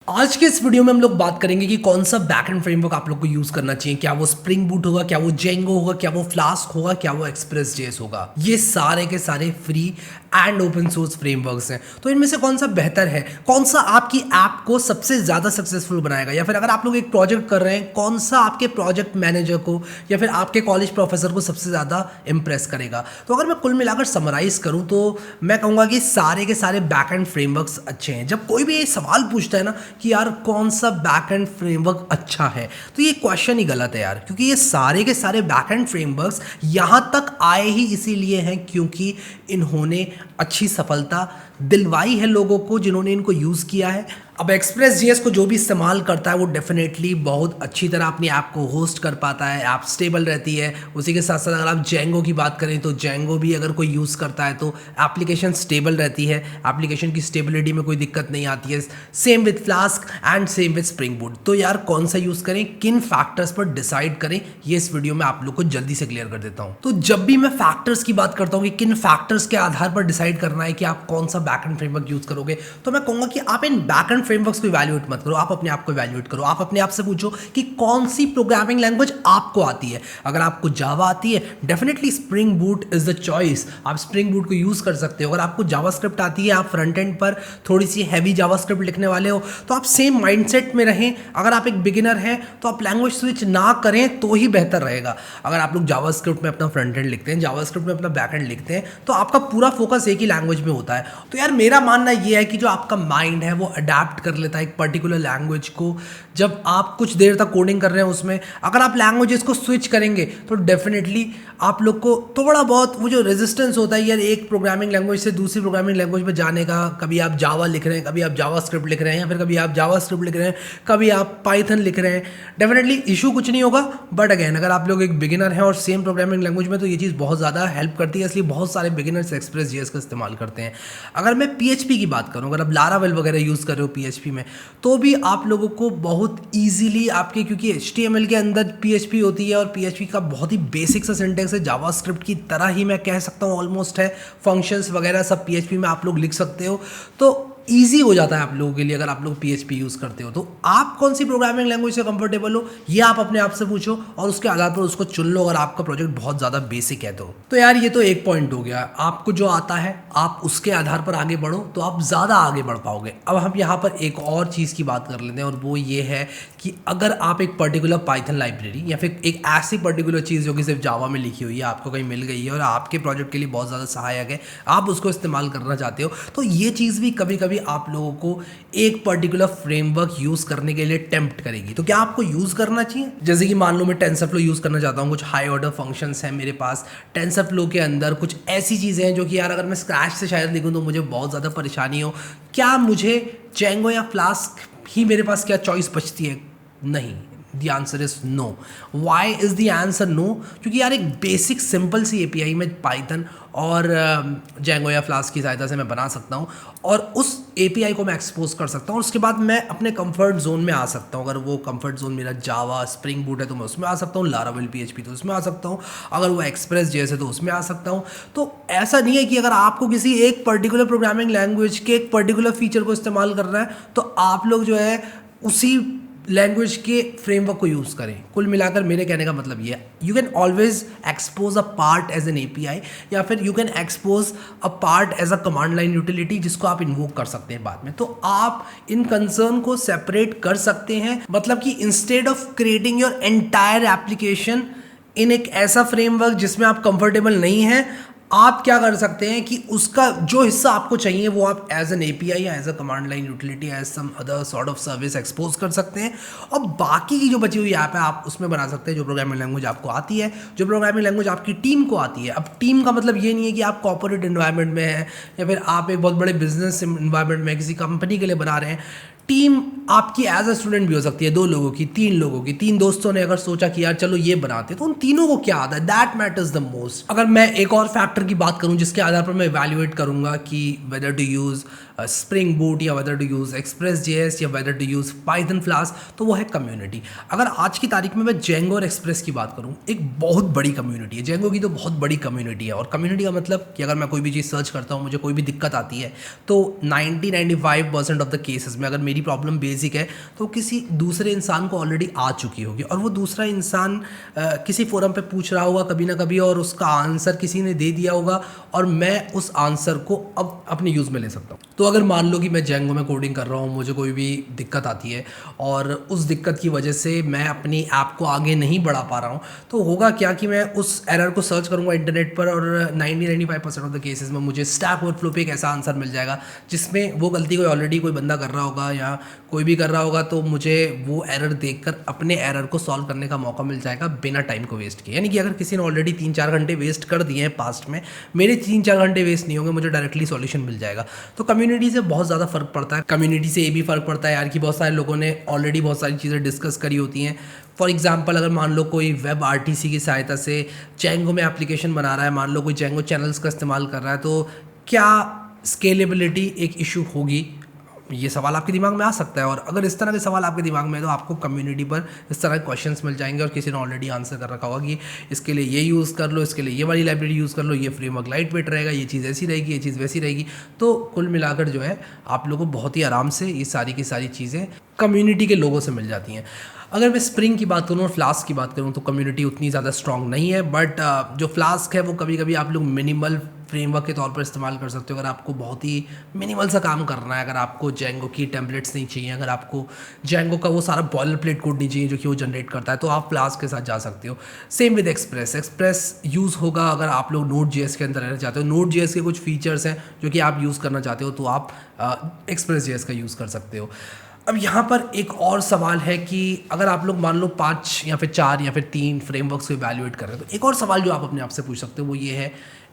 आज के इस वीडियो में हम लोग बात करेंगे कि कौन सा बैकएंड फ्रेमवर्क आप लोग को यूज करना चाहिए। क्या वो स्प्रिंग बूट होगा, क्या वो जेंगो होगा, क्या वो फ्लास्क होगा, क्या वो एक्सप्रेस जेएस होगा। ये सारे के सारे free and open source frameworks हैं। तो इनमें से कौन सा बेहतर है, कौन सा आपकी ऐप को सबसे ज्यादा सक्सेसफुल बनाएगा, या फिर अगर आप लोग एक प्रोजेक्ट कर रहे हैं कौन सा आपके प्रोजेक्ट मैनेजर को या फिर आपके कॉलेज प्रोफेसर को सबसे ज्यादा इंप्रेस करेगा। तो अगर मैं कुल मिलाकर समराइज करूं तो मैं कहूंगा कि सारे के सारे बैकएंड फ्रेमवर्क्स अच्छे हैं। जब कोई भी ये सवाल पूछता है ना कि यार कौन सा बैकएंड फ्रेमवर्क अच्छा है, तो ये क्वेश्चन ही गलत है यार, क्योंकि ये सारे के सारे बैकएंड फ्रेमवर्क्स यहां तक आए ही इसीलिए हैं क्योंकि इन्होंने अच्छी सफलता दिलवाई है लोगों को जिन्होंने इनको यूज़ किया है। अब एक्सप्रेस जीएस को जो भी इस्तेमाल करता है वो डेफिनेटली बहुत अच्छी तरह अपनी ऐप को होस्ट कर पाता है, ऐप स्टेबल रहती है। उसी के साथ साथ अगर आप जेंगो की बात करें तो जेंगो भी अगर कोई यूज़ करता है तो एप्लीकेशन स्टेबल रहती है, एप्लीकेशन की स्टेबिलिटी में कोई दिक्कत नहीं आती है। Same with flask and same with spring boot. तो यार कौन सा यूज़ करें, किन फैक्टर्स पर डिसाइड करें, ये इस वीडियो में आप लोग को जल्दी से क्लियर कर देता हूँ। तो जब भी मैं फैक्टर्स की बात करता हूँ कि किन फैक्टर्स के आधार पर डिसाइड करना है कि आप कौन सा बैकएंड फ्रेमवर्क यूज़ करोगे, तो मैं कहूँगा कि आप इन बैकएंड फ्रेमवर्क्स को इवैल्यूएट मत करो, आप अपने आप को इवैल्यूएट करो। आप अपने आप से पूछो कि कौन सी प्रोग्रामिंग लैंग्वेज आपको आती है। अगर आपको जावा आती है, definitely spring boot is the choice, आप स्प्रिंग बूट को यूज़ कर सकते हो। अगर आपको जावास्क्रिप्ट आती है, आप फ्रंट एंड पर थोड़ी सी हैवी जावास्क्रिप्ट लिखने वाले हो, तो आप सेम माइंडसेट में रहें। अगर आप एक बिगिनर हैं तो आप लैंग्वेज स्विच ना करें तो ही बेहतर रहेगा। अगर आप लोग जावास्क्रिप्ट में अपना फ्रंट एंड लिखते हैं, जावास्क्रिप्ट में अपना बैक एंड लिखते हैं, तो आपका पूरा फोकस एक ही लैंग्वेज में होता है। तो यार मेरा मानना ये है कि जो आपका माइंड है वो अडेप्ट कर लेता है एक पर्टिकुलर लैंग्वेज को। जब आप कुछ देर तक कोडिंग कर रहे हैं उसमें अगर आप लैंग्वेजेस को स्विच करेंगे तो डेफिनेटली आप लोग को थोड़ा बहुत वो जो रेजिस्टेंस होता है यार एक प्रोग्रामिंग लैंग्वेज से दूसरी प्रोग्रामिंग लैंग्वेज में जाने का, कभी आप जावा लिख रहे हैं, कभी आप जावा स्क्रिप्ट लिख रहे हैं, या फिर कभी आप जावा स्क्रिप्ट लिख रहे हैं, कभी आप पाइथन लिख रहे हैं, डेफिनेटली इशू कुछ नहीं होगा। बट अगेन अगर आप लोग एक बिगिनर हैं और सेम प्रोग्रामिंग लैंग्वेज में, तो ये चीज़ बहुत ज़्यादा हेल्प करती है, इसलिए बहुत सारे बिगिनर्स एक्सप्रेस जीएस का इस्तेमाल करते हैं। अगर मैं पीएचपी की बात करूँ, अगर आप लारावेल वगैरह यूज़ कर रहे हो पीएचपी में, तो भी आप लोगों को बहुत ईजिली आपके, क्योंकि HTML के अंदर पीएचपी होती है और पीएचपी का बहुत ही बेसिक सा सिंटेक्स है, जावास्क्रिप्ट की तरह ही मैं कह सकता हूँ ऑलमोस्ट है। फंक्शंस वगैरह सब पीएचपी में आप लोग लिख सकते हो, तो ईजी हो जाता है आप लोगों के लिए अगर आप लोग पीएचपी यूज़ करते हो। तो आप कौन सी प्रोग्रामिंग लैंग्वेज से कंफर्टेबल हो ये आप अपने आप से पूछो और उसके आधार पर उसको चुन लो, अगर आपका प्रोजेक्ट बहुत ज़्यादा बेसिक है तो यार ये तो एक पॉइंट हो गया। आपको जो आता है आप उसके आधार पर आगे बढ़ो तो आप ज़्यादा आगे बढ़ पाओगे। अब हम यहाँ पर एक और चीज़ की बात कर लेते हैं, और वो ये है कि अगर आप एक पर्टिकुलर पाइथन लाइब्रेरी या फिर एक ऐसी पर्टिकुलर चीज़ जो कि सिर्फ जावा में लिखी हुई है, आपको कहीं मिल गई है और आपके प्रोजेक्ट के लिए बहुत ज़्यादा सहायक है, आप उसको इस्तेमाल करना चाहते हो, तो ये चीज़ भी कभी कभी आप लोगों को एक पर्टिकुलर फ्रेमवर्क यूज़ करने के लिए टेम्प्ट करेगी। तो क्या आपको यूज़ करना चाहिए? जैसे कि मान लो मैं टेंसरफ्लो यूज़ करना चाहता हूँ, कुछ हाई ऑर्डर फंक्शंस हैं मेरे पास टेंसरफ्लो के अंदर, कुछ ऐसी चीज़ें हैं जो कि यार अगर मैं स्क्रैच से शायद लिखूँ तो मुझे बहुत ज़्यादा परेशानी हो। क्या मुझे जेंगो या फ्लास्क ही मेरे पास क्या चॉइस बचती है? नहीं, the answer is no. Why is the answer no? क्योंकि यार एक बेसिक सिंपल सी एपीआई में पाइथन और जेंगो या फ्लास्क की सहायता से मैं बना सकता हूँ और उस एपीआई को मैं एक्सपोज कर सकता हूँ। उसके बाद मैं अपने कंफर्ट जोन में आ सकता हूँ। अगर वो कंफर्ट जोन मेरा जावा स्प्रिंग बूट है तो मैं उसमें आ सकता हूँ, लारावेल पीएचपी तो उसमें आ सकता हूँ, अगर वो एक्सप्रेस जेएस है तो उसमें आ सकता हूँ। तो ऐसा नहीं है कि अगर आपको किसी एक पर्टिकुलर प्रोग्रामिंग लैंग्वेज के एक पर्टिकुलर फीचर को इस्तेमाल करना है तो आप लोग जो है उसी लैंग्वेज के फ्रेमवर्क को यूज़ करें। कुल मिलाकर मेरे कहने का मतलब ये है, you can always expose a part as an API, या फिर you can expose a part as a command line utility जिसको आप इन्वोक कर सकते हैं बाद में। तो आप इन कंसर्न को सेपरेट कर सकते हैं, मतलब कि instead of creating your entire application in एक ऐसा फ्रेमवर्क जिसमें आप कंफर्टेबल नहीं हैं, आप क्या कर सकते हैं कि उसका जो हिस्सा आपको चाहिए वो आप एज एन एपीआई या as a command line utility as some other sort of service expose कर सकते हैं, और बाकी की जो बची हुई ऐप है आप उसमें बना सकते हैं जो प्रोग्रामिंग लैंग्वेज आपको आती है, जो प्रोग्रामिंग लैंग्वेज आपकी टीम को आती है। अब टीम का मतलब ये नहीं है कि आप कॉर्पोरेट एनवायरनमेंट में हैं या फिर आप एक बहुत बड़े बिजनेस एनवायरनमेंट में किसी कंपनी के लिए बना रहे हैं। टीम आपकी एज अ स्टूडेंट भी हो सकती है, 2 लोगों की, 3 लोगों की। 3 दोस्तों ने अगर सोचा कि यार चलो ये बनाते, तो उन तीनों को क्या आता है, दैट मैटर्स द मोस्ट। अगर मैं एक और फैक्टर की बात करूं जिसके आधार पर मैं इवैल्यूएट करूंगा कि whether to use Spring Boot या whether to use Express JS या whether to use Python Flask, तो वो है कम्युनिटी। अगर आज की तारीख में मैं जेंगो और एक्सप्रेस की बात करूँ, एक बहुत बड़ी कम्युनिटी है जेंगो की, तो बहुत बड़ी कम्युनिटी है। और कम्युनिटी का मतलब कि अगर मैं कोई भी चीज़ सर्च करता हूँ, मुझे कोई भी दिक्कत आती है, तो 90-95% ऑफ द केसेस में अगर मेरी प्रॉब्लम बेसिक है तो किसी दूसरे इंसान को ऑलरेडी आ चुकी होगी, और वो दूसरा इंसान किसी फोरम पे पूछ रहा होगा कभी ना कभी, और उसका आंसर किसी ने दे दिया होगा, और मैं उस आंसर को अब अपने यूज़ में ले सकता हूँ। तो अगर मान लो कि मैं जेंगो में कोडिंग कर रहा हूँ, मुझे कोई भी दिक्कत आती है और उस दिक्कत की वजह से मैं अपनी ऐप को आगे नहीं बढ़ा पा रहा हूँ, तो होगा क्या कि मैं उस एरर को सर्च करूँगा इंटरनेट पर, और 90-95% ऑफ द केसेस में मुझे स्टैक ओवरफ्लो पे एक ऐसा आंसर मिल जाएगा जिसमें वो गलती कोई ऑलरेडी कोई बंदा कर रहा होगा या कोई भी कर रहा होगा, तो मुझे वो एरर देखकर अपने एरर को सॉल्व करने का मौका मिल जाएगा बिना टाइम को वेस्ट किए। यानी कि अगर किसी ने ऑलरेडी 3-4 घंटे वेस्ट कर दिए हैं पास्ट में, मेरे 3-4 घंटे वेस्ट नहीं होंगे, मुझे डायरेक्टली सॉल्यूशन मिल जाएगा। तो कम्युनिटी से बहुत ज़्यादा फर्क पड़ता है। कम्युनिटी से ये भी फर्क पड़ता है यार कि बहुत सारे लोगों ने ऑलरेडी बहुत सारी चीज़ें डिस्कस करी होती हैं। फॉर एग्जाम्पल, अगर मान लो कोई वेब आरटीसी की सहायता से जेंगो में एप्लीकेशन बना रहा है, मान लो कोई जेंगो चैनल्स का इस्तेमाल कर रहा है, तो क्या स्केलेबिलिटी एक इशू होगी? ये सवाल आपके दिमाग में आ सकता है। और अगर इस तरह के सवाल आपके दिमाग में है तो आपको कम्युनिटी पर इस तरह के क्वेश्चंस मिल जाएंगे, और किसी ने ऑलरेडी आंसर कर रखा होगा कि इसके लिए ये यूज़ कर लो, इसके लिए ये वाली लाइब्रेरी यूज़ कर लो, ये फ्रेमवर्क लाइट वेट रहेगा, ये चीज़ ऐसी रहेगी, ये चीज़ वैसी रहेगी। तो कुल मिलाकर जो है आप लोगों को बहुत ही आराम से ये सारी की सारी चीज़ें कम्युनिटी के लोगों से मिल जाती हैं। अगर मैं स्प्रिंग की बात करूँ और फ्लास्क की बात करूँ तो कम्युनिटी उतनी ज़्यादा स्ट्रॉन्ग नहीं है, बट जो फ्लास्क है वो कभी कभी आप लोग मिनिमल फ्रेमवर्क के तौर पर इस्तेमाल कर सकते हो। अगर आपको बहुत ही मिनिमल सा काम करना है, अगर आपको जेंगो की टेम्पलेट्स नहीं चाहिए, अगर आपको जेंगो का वो सारा बॉयलर प्लेट कोड नहीं चाहिए जो कि वो जनरेट करता है, तो आप फ्लास्क के साथ जा सकते हो। Same with express. Express use होगा अगर आप लोग नोड जेएस के अंदर रहना चाहते हो, नोड जेएस के कुछ फीचर्स हैं जो कि आप यूज़ करना चाहते हो, तो आप एक्सप्रेस जेएस का यूज़ कर सकते हो। अब यहाँ पर एक और सवाल है कि अगर आप लोग मान लो 5 या फिर 4 या फिर 3 फ्रेमवर्क्स को इवैल्यूएट कर रहे हैं, तो एक और सवाल जो आप अपने आप से पूछ सकते हो वो ये है,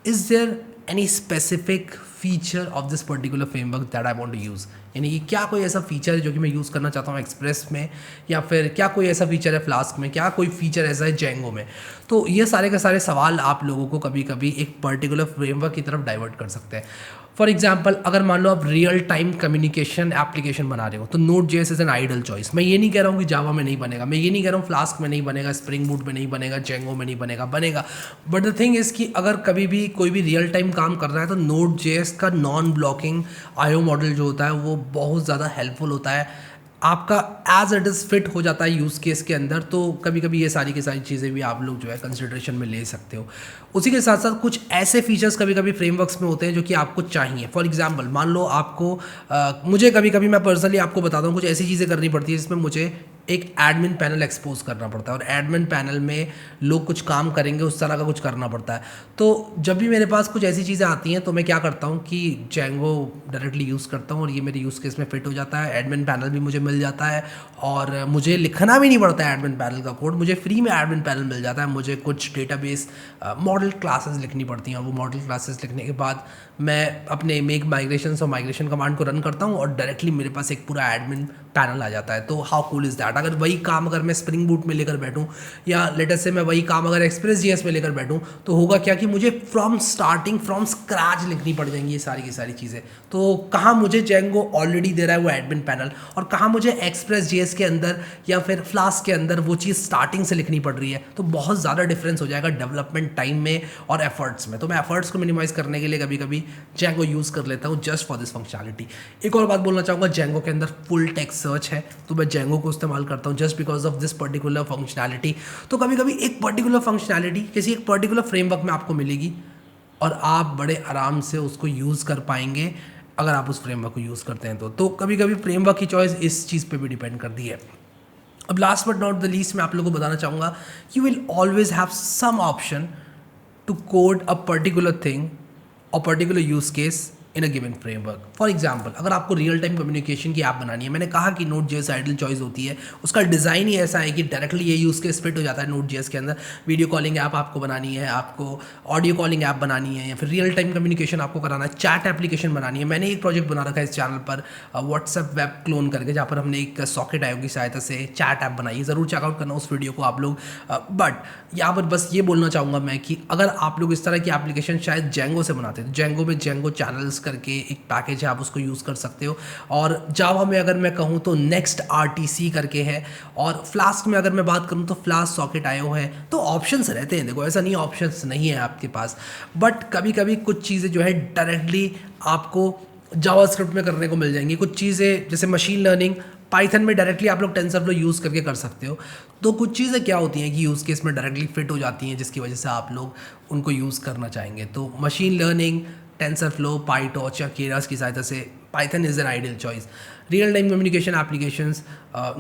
is there any specific feature of this particular framework that I want to use? यानी कि क्या कोई ऐसा फीचर है जो कि मैं यूज़ करना चाहता हूँ एक्सप्रेस में, या फिर क्या कोई ऐसा फीचर है फ्लास्क में, क्या कोई फीचर ऐसा है जेंगो में? तो ये सारे के सारे सवाल आप लोगों को कभी कभी एक पर्टिकुलर फ्रेमवर्क की तरफ डाइवर्ट कर सकते हैं। फॉर एग्जाम्पल, अगर मान लो आप रियल टाइम कम्युनिकेशन एप्लीकेशन बना रहे हो तो Node JS is an ideal choice. मैं ये नहीं कह रहा हूँ कि जावा में नहीं बनेगा, मैं ये नहीं कह रहा हूँ फ्लास्क में नहीं बनेगा, स्प्रिंग बूट में नहीं बनेगा, जेंगो में नहीं बनेगा, बनेगा। बट द थिंग इज़ कि अगर कभी भी कोई भी रियल टाइम काम कर रहा है तो नोड जेएस का नॉन ब्लॉकिंग आईओ मॉडल जो होता है वो बहुत ज़्यादा हेल्पफुल होता है, आपका एज इट इज़ फिट हो जाता है यूज़ केस के अंदर। तो कभी कभी ये सारी की सारी चीज़ें भी आप लोग जो है कंसिडरेशन में ले सकते हो। उसी के साथ साथ कुछ ऐसे फीचर्स कभी कभी फ्रेमवर्क्स में होते हैं जो कि आपको चाहिए। फॉर एग्जांपल, मान लो आपको मुझे कभी कभी, मैं पर्सनली आपको बताता हूँ, कुछ ऐसी चीज़ें करनी पड़ती है जिसमें मुझे एक एडमिन पैनल एक्सपोज करना पड़ता है, और एडमिन पैनल में लोग कुछ काम करेंगे उस तरह का कुछ करना पड़ता है। तो जब भी मेरे पास कुछ ऐसी चीज़ें आती हैं तो मैं क्या करता हूँ कि जेंगो डायरेक्टली यूज़ करता हूँ, और ये मेरे यूज़ केस में फिट हो जाता है। एडमिन पैनल भी मुझे मिल जाता है, और मुझे लिखना भी नहीं पड़ता है एडमिन पैनल का कोड, मुझे फ्री में एडमिन पैनल मिल जाता है। मुझे कुछ डेटाबेस मॉडल क्लासेस लिखनी पड़ती हैं, और वो मॉडल क्लासेस लिखने के बाद मैं अपने मेक माइग्रेशन और माइग्रेशन कमांड को रन करता हूँ, और डायरेक्टली मेरे पास एक पूरा एडमिन पैनल आ जाता है। तो हाउ कूल इज़ दैट? अगर वही काम अगर मैं स्प्रिंग बूट में लेकर बैठूं, या लेटर से मैं वही काम अगर एक्सप्रेस जेएस में लेकर बैठूं, तो होगा क्या कि मुझे फ्रॉम स्टार्टिंग फ्रॉम स्क्रैच लिखनी पड़ जाएंगी ये सारी की सारी चीज़ें। तो कहाँ मुझे जेंगो ऑलरेडी दे रहा है वो एडमिन पैनल, और कहाँ मुझे एक्सप्रेस जेएस के अंदर या फिर फ्लास्क के अंदर वो चीज़ स्टार्टिंग से लिखनी पड़ रही है। तो बहुत ज़्यादा डिफरेंस हो जाएगा डेवलपमेंट टाइम में और एफर्ट्स में। तो मैं एफर्ट्स को मिनिमाइज करने के लिए कभी कभी जेंगो यूज़ कर लेता हूँ जस्ट फॉर दिस फंक्शनैलिटी। एक और बात बोलना चाहूँगा, जेंगो के अंदर फुल टेक्स्ट सर्च है, तो मैं जेंगो को इस्तेमाल करता हूँ just because of this particular functionality. तो कभी कभी एक पर्टिकुलर फंक्शनैलिटी किसी एक पर्टिकुलर फ्रेमवर्क में आपको मिलेगी, और आप बड़े आराम से उसको यूज़ कर पाएंगे अगर आप उस फ्रेमवर्क को यूज़ करते हैं। तो कभी कभी फ्रेमवर्क की चॉइस इस चीज़ पे भी डिपेंड करती है। अब last but not the least मैं आप लोगों को बताना चाहूँगा, you will always have some option to code a particular thing और particular use case in a given framework. For example, अगर आपको रियल टाइम कम्युनिकेशन की ऐप बनानी है, मैंने कहा कि नोड जेएस आइडल चॉइस होती है, उसका डिज़ाइन ही ऐसा है कि डायरेक्टली ये यूज़ केस फिट हो जाता है नोड जेएस के अंदर। वीडियो कॉलिंग ऐप आपको बनानी है, आपको ऑडियो कॉलिंग ऐप बनानी है, या फिर रियल टाइम कम्युनिकेशन आपको कराना है, चैट एप्लीकेशन बनानी है। मैंने एक प्रोजेक्ट बना रखा है इस चैनल पर व्हाट्सएप वेब क्लोन करके, जहाँ पर हमने एक सॉकेट आईओ की सहायता से चैट ऐप बनाई है। ज़रूर चेकआउट करना उस वीडियो को आप लोग। बट यहाँ पर बस ये बोलना चाहूँगा मैं कि अगर आप लोग इस तरह की एप्लीकेशन शायद जेंगो से बनाते हैं, तो जेंगो में जेंगो चैनल्स करके एक पैकेज है, आप उसको यूज़ कर सकते हो। और जावा में अगर मैं कहूँ तो नेक्स्ट RTC करके है, और फ्लास्क में अगर मैं बात करूँ तो फ्लास्क सॉकेट आयो है। तो ऑप्शंस रहते हैं, देखो ऐसा नहीं ऑप्शंस नहीं है आपके पास, बट कभी कभी कुछ चीज़ें जो है डायरेक्टली आपको जावास्क्रिप्ट में करने को मिल जाएंगी। कुछ चीज़ें जैसे मशीन लर्निंग पाइथन में डायरेक्टली आप लोग टेंसरफ्लो यूज़ करके कर सकते हो। तो कुछ चीज़ें क्या होती हैं कि यूज़ केस में डायरेक्टली फिट हो जाती हैं, जिसकी वजह से आप लोग उनको यूज़ करना चाहेंगे। तो मशीन लर्निंग, टेंसरफ्लो, पाइटॉर्च या केरास की सहायता से Python is an ideal choice. Real time communication applications,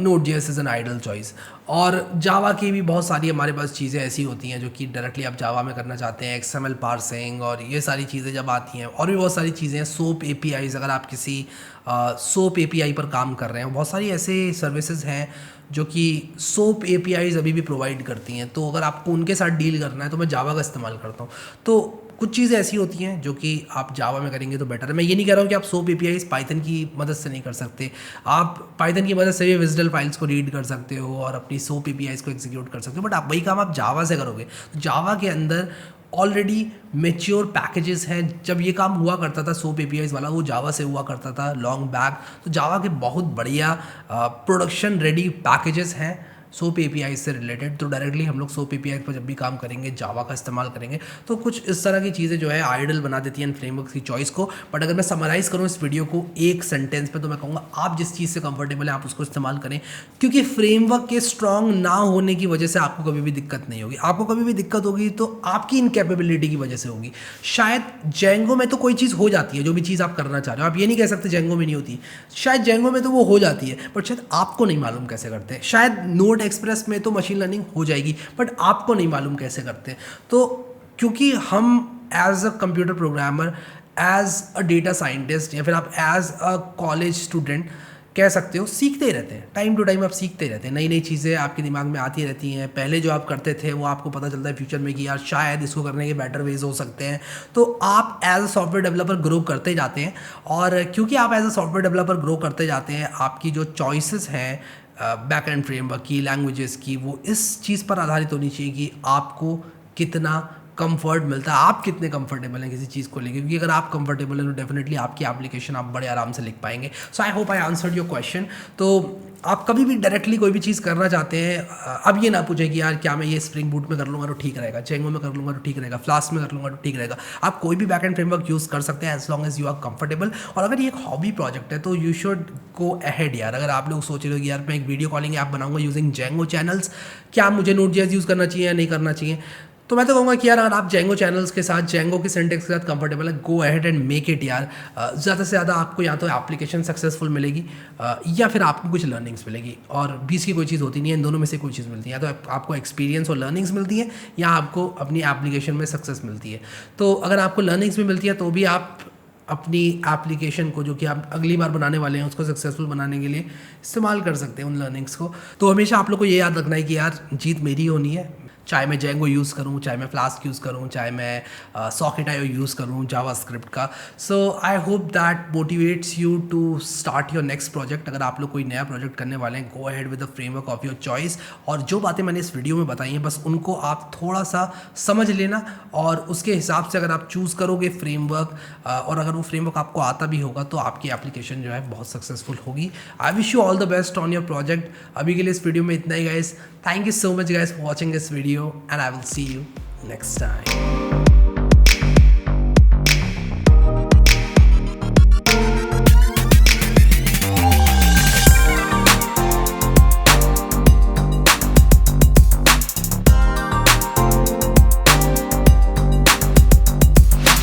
Node.js is an ideal choice. और जावा की भी बहुत सारी हमारे पास चीज़ें ऐसी होती हैं जो कि डायरेक्टली आप जावा में करना चाहते हैं, XML पार्सिंग और ये सारी चीज़ें जब आती हैं, और भी बहुत सारी चीज़ें हैं। सोप APIs, अगर आप किसी सोप API पर काम कर रहे हैं, बहुत सारी ऐसे सर्विसेज हैं जो कि सोप APIs अभी भी प्रोवाइड करती हैं। तो अगर आपको उनके साथ डील करना है तो मैं जावा का इस्तेमाल करता हूँ। तो कुछ चीज़ें ऐसी होती हैं जो कि आप जावा में करेंगे तो बेटर है। मैं ये नहीं कह रहा हूँ कि आप सोप APIs पाइथन की मदद से नहीं कर सकते, आप पाइथन की मदद से भी विजडल फाइल्स को रीड कर सकते हो और अपनी सोप APIs को एग्जीक्यूट कर सकते हो, बट आप वही काम आप जावा से करोगे। तो जावा के अंदर ऑलरेडी मेच्योर पैकेजेस हैं। जब ये काम हुआ करता था सोप APIs वाला, वो जावा से हुआ करता था लॉन्ग बैक। तो जावा के बहुत बढ़िया प्रोडक्शन रेडी पैकेजेस हैं सोप API से रिलेटेड। तो डायरेक्टली हम लोग सोप API पर जब भी काम करेंगे जावा का इस्तेमाल करेंगे। तो कुछ इस तरह की चीज़ें जो है आइडल बना देती हैं फ्रेमवर्क की चॉइस को। बट अगर मैं समराइज़ करूँ इस वीडियो को एक सेंटेंस में, तो मैं कहूँगा आप जिस चीज़ से कंफर्टेबल है आप उसको इस्तेमाल करें, क्योंकि फ्रेमवर्क के स्ट्रॉन्ग ना होने की वजह से आपको कभी भी दिक्कत नहीं होगी। आपको कभी भी दिक्कत होगी तो आपकी इनकैपेबिलिटी की वजह से होगी। शायद जेंगो में तो कोई चीज़ हो जाती है, जो भी चीज़ आप करना चाह रहे हो, आप ये नहीं कह सकते जेंगो में नहीं होती। शायद जेंगो में तो वो हो जाती है, बट शायद आपको नहीं मालूम कैसे करते हैं। शायद नोड एक्सप्रेस में तो मशीन लर्निंग हो जाएगी, बट आपको नहीं मालूम कैसे करते हैं। तो क्योंकि हम as a computer programmer, as a data scientist, या फिर आप एज अ कॉलेज स्टूडेंट कह सकते हो, सीखते ही रहते हैं। टाइम टू टाइम आप सीखते ही रहते हैं, नई नई चीज़ें आपके दिमाग में आती रहती हैं। पहले जो आप करते थे वो आपको पता चलता है फ्यूचर में कि यार शायद इसको करने के बेटर वेज हो सकते हैं। तो आप as a software developer grow करते जाते हैं, और क्योंकि आप as a software developer grow करते जाते हैं, आपकी जो चॉइसेस हैं बैक एंड फ्रेमवर्क की, लैंग्वेजेस की, वो इस चीज़ पर आधारित होनी चाहिए कि आपको कितना कंफर्ट मिलता है, आप कितने कंफर्टेबल हैं किसी चीज़ को लेकर। क्योंकि अगर आप कंफर्टेबल हैं तो डेफिनेटली आपकी एप्लीकेशन आप बड़े आराम से लिख पाएंगे। So I hope I answered your question. तो आप कभी भी डायरेक्टली कोई भी चीज़ करना चाहते हैं, अब ये ना पूछे कि यार क्या मैं ये स्प्रिंग बूट में कर लूँगा तो ठीक रहेगा, जेंगो में कर लूँगा तो ठीक रहेगा, फ्लास्क में कर लूँगा तो ठीक रहेगा। आप कोई भी बैक एंड फ्रेमवर्क यूज़ कर सकते हैं as long as you are comfortable. और अगर ये एक हॉबी प्रोजेक्ट है तो यू शुड गो अहेड यार। अगर आप लोग सोच रहे हो कि यार मैं एक वीडियो कॉलिंग ऐप बनाऊंगा यूजिंग जेंगो चैनल्स, क्या मुझे Node.js यूज़ करना चाहिए या नहीं करना चाहिए, तो मैं तो कहूँगा कि यार अगर आप जेंगो चैनल्स के साथ, जेंगो के सिंटेक्स के साथ कंफर्टेबल है, go ahead and make it यार। ज़्यादा से ज़्यादा आपको या तो एप्लीकेशन सक्सेसफुल मिलेगी या फिर आपको कुछ लर्निंग्स मिलेगी, और बीच की कोई चीज़ होती नहीं है, इन दोनों में से कोई चीज़ मिलती है। या तो आपको एक्सपीरियंस और लर्निंग्स मिलती है, या आपको अपनी एप्लीकेशन में सक्सेस मिलती है। तो अगर आपको लर्निंग्स भी मिलती है तो भी आप अपनी एप्लीकेशन को, जो कि आप अगली बार बनाने वाले हैं, उसको सक्सेसफुल बनाने के लिए इस्तेमाल कर सकते हैं उन लर्निंग्स को। तो हमेशा आप लोग को ये याद रखना है कि यार जीत मेरी होनी है, चाहे मैं जेंगो यूज़ करूँ, चाहे मैं फ्लास्क यूज़ करूँ, चाहे मैं सॉकेट आयो यूज़ करूँ जावास्क्रिप्ट का। So I hope that motivates you to start your next project. अगर आप लोग कोई नया प्रोजेक्ट करने वाले हैं, go ahead with the framework of your choice. और जो बातें मैंने इस वीडियो में बताई हैं, बस उनको आप थोड़ा सा समझ लेना, और उसके हिसाब से अगर आप चूज़ करोगे फ्रेमवर्क, और अगर वो फ्रेमवर्क आपको आता भी होगा, तो आपकी एप्लीकेशन जो है बहुत सक्सेसफुल होगी। I wish you all the best on your project. अभी के लिए इस वीडियो में इतना ही guys. Thank you so much guys for watching this video, and I will see you next time.